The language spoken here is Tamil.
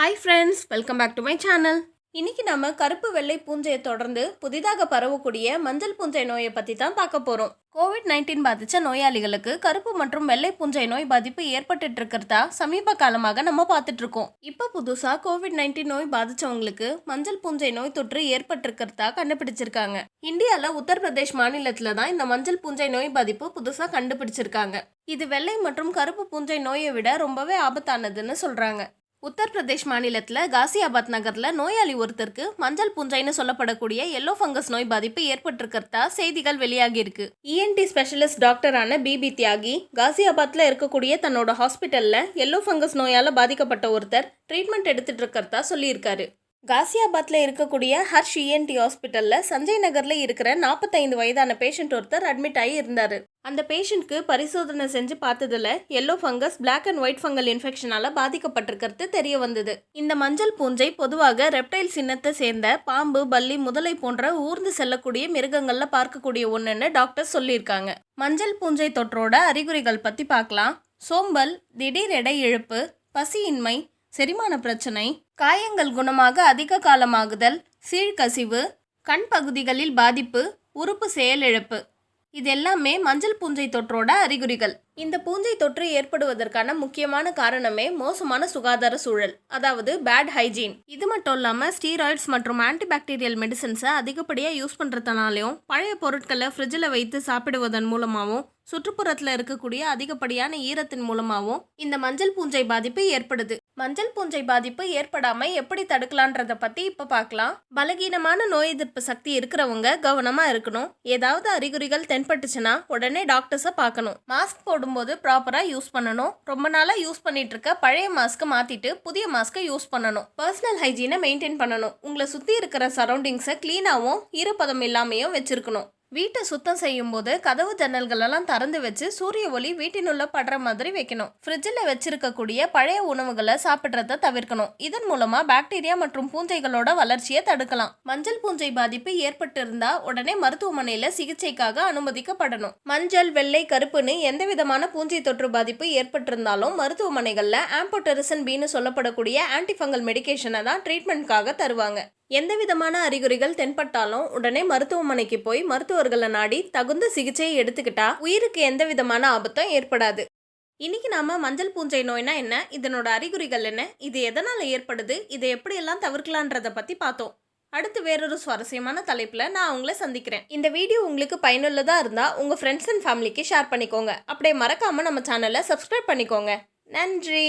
Hi friends, welcome back to my channel. இன்னைக்கு நம்ம கருப்பு வெள்ளை பூஞ்சையை தொடர்ந்து புதிதாக பரவக்கூடிய மஞ்சள் பூஞ்சை நோயை பற்றி தான் பார்க்க போகிறோம். கோவிட்-19 பாதித்த நோயாளிகளுக்கு கருப்பு மற்றும் வெள்ளை பூஞ்சை நோய் பாதிப்பு ஏற்பட்டு இருக்கிறதா சமீப காலமாக நம்ம பார்த்துட்டு இருக்கோம். இப்போ புதுசாக கோவிட்-19 நோய் பாதித்தவங்களுக்கு மஞ்சள் பூஞ்சை நோய் தொற்று ஏற்பட்டிருக்கிறதா கண்டுபிடிச்சிருக்காங்க. இந்தியாவில் உத்தரப்பிரதேஷ் மாநிலத்தில் தான் இந்த மஞ்சள் பூஞ்சை நோய் பாதிப்பு புதுசாக கண்டுபிடிச்சிருக்காங்க. இது வெள்ளை மற்றும் கருப்பு பூஞ்சை நோயை விட ரொம்பவே ஆபத்தானதுன்னு சொல்கிறாங்க. உத்தரப்பிரதேஷ் மாநிலத்தில் காசியாபாத் நகரில் நோயாளி ஒருத்தருக்கு மஞ்சள் பூஞ்சைன்னு சொல்லப்படக்கூடிய எல்லோஃபங்கஸ் நோய் பாதிப்பு ஏற்பட்டிருக்கிறதா செய்திகள் வெளியாகியிருக்கு. இஎன்டி ஸ்பெஷலிஸ்ட் டாக்டரான பிபி தியாகி காசியாபாத்தில் இருக்கக்கூடிய தன்னோட ஹாஸ்பிட்டலில் எல்லோஃபங்கஸ் நோயால் பாதிக்கப்பட்ட ஒருத்தர் ட்ரீட்மெண்ட் எடுத்துட்டு இருக்கிறதா சொல்லியிருக்காரு. காசியாபாத்தில் இருக்கக்கூடிய ஹர்ஷ் இஎன்டி ஹாஸ்பிட்டலில் சஞ்சய் நகரில் இருக்கிற 45 வயதான பேஷண்ட் ஒருத்தர் அட்மிட் ஆகி இருந்தார். அந்த பேஷண்ட்க்கு பரிசோதனை செஞ்சு பார்த்ததுல எல்லோஃபங்கஸ் பிளாக் அண்ட் ஒயிட் ஃபங்கல் இன்ஃபெக்ஷனால பாதிக்கப்பட்டிருக்கிறது தெரிய வந்தது. இந்த மஞ்சள் பூஞ்சை பொதுவாக ரெப்டைல்ஸ் இனத்தை சேர்ந்த பாம்பு, பல்லி, முதலை போன்ற ஊர்ந்து செல்லக்கூடிய மிருகங்கள்ல பார்க்கக்கூடிய ஒன்றுன்னு டாக்டர் சொல்லியிருக்காங்க. மஞ்சள் பூஞ்சை தொற்றோட அறிகுறிகள் பற்றி பார்க்கலாம். சோம்பல், திடீர் எடை இழப்பு, பசியின்மை, செரிமான பிரச்சனை, காயங்கள் குணமாக அதிக காலமாகுதல், சீழ்கசிவு, கண் பகுதிகளில் பாதிப்பு, உறுப்பு செயலிழப்பு, இது எல்லாமே மஞ்சள் பூஞ்சை தொற்றோட அறிகுறிகள். இந்த பூஞ்சை தொற்று ஏற்படுவதற்கான முக்கியமான காரணமே மோசமான சுகாதார சூழல், அதாவது பேட் ஹைஜீன். இது மட்டும் இல்லாமல் ஸ்டீராய்ட்ஸ் மற்றும் ஆன்டிபாக்டீரியல் மெடிசன்ஸை அதிகப்படியாக யூஸ் பண்ணுறதுனாலையும், பழைய பொருட்களை ஃப்ரிட்ஜில் வைத்து சாப்பிடுவதன் மூலமாகவும், சுற்றுப்புறத்தில் இருக்கக்கூடிய அதிகப்படியான ஈரத்தின் மூலமாகவும் இந்த மஞ்சள் பூஞ்சை பாதிப்பு ஏற்படுது. மஞ்சள் பூஞ்சை பாதிப்பு ஏற்படாமல் எப்படி தடுக்கலான்றத பற்றி இப்போ பார்க்கலாம். பலகீனமான நோய் எதிர்ப்பு சக்தி இருக்கிறவங்க கவனமாக இருக்கணும். ஏதாவது அறிகுறிகள் தென்பட்டுச்சுன்னா உடனே டாக்டர்ஸை பார்க்கணும். மாஸ்க் போடும்போது ப்ராப்பராக யூஸ் பண்ணணும். ரொம்ப நாளாக யூஸ் பண்ணிட்டு இருக்க பழைய மாஸ்க்கை மாற்றிட்டு புதிய மாஸ்க்கை யூஸ் பண்ணணும். பர்சனல் ஹைஜீனை மெயின்டைன் பண்ணணும். உங்களை சுற்றி இருக்கிற சரௌண்டிங்ஸை க்ளீனாகவும் ஈரப்பதம் இல்லாமையும் வச்சுருக்கணும். வீட்டை சுத்தம் செய்யும் போது கதவு ஜன்னல்களெல்லாம் திறந்து வச்சு சூரிய ஒளி வீட்டினுள்ள படுற மாதிரி வைக்கணும். ஃப்ரிட்ஜில் வச்சிருக்கக்கூடிய பழைய உணவுகளை சாப்பிட்றத தவிர்க்கணும். இதன் மூலமா பாக்டீரியா மற்றும் பூஞ்சைகளோட வளர்ச்சியை தடுக்கலாம். மஞ்சள் பூஞ்சை பாதிப்பு ஏற்பட்டு இருந்தா உடனே மருத்துவமனையில சிகிச்சைக்காக அனுமதிக்கப்படணும். மஞ்சள், வெள்ளை, கருப்புன்னு எந்த விதமான பூஞ்சை தொற்று பாதிப்பு ஏற்பட்டிருந்தாலும் மருத்துவமனைகள்ல ஆம்போடெரிசன் பின்னு சொல்லப்படக்கூடிய ஆன்டிஃபங்கல் மெடிகேஷனை தான் ட்ரீட்மெண்ட்காக தருவாங்க. எந்த விதமான அறிகுறிகள் தென்பட்டாலும் உடனே மருத்துவமனைக்கு போய் மருத்துவர்களை நாடி தகுந்த சிகிச்சையை எடுத்துக்கிட்டா உயிருக்கு எந்த விதமான ஆபத்தும் ஏற்படாது. இன்னைக்கு நாம மஞ்சள் பூஞ்சை நோய்னா என்ன, இதனோட அறிகுறிகள் என்ன, இது எதனால ஏற்படுது, இதை எப்படியெல்லாம் தவிர்க்கலான்றதை பத்தி பார்த்தோம். அடுத்து வேறொரு சுவாரஸ்யமான தலைப்புல நான் உங்களை சந்திக்கிறேன். இந்த வீடியோ உங்களுக்கு பயனுள்ளதா இருந்தா உங்க ஃப்ரெண்ட்ஸ் அண்ட் ஃபேமிலிக்கு ஷேர் பண்ணிக்கோங்க. அப்படியே மறக்காம நம்ம சேனலை சப்ஸ்கிரைப் பண்ணிக்கோங்க. நன்றி.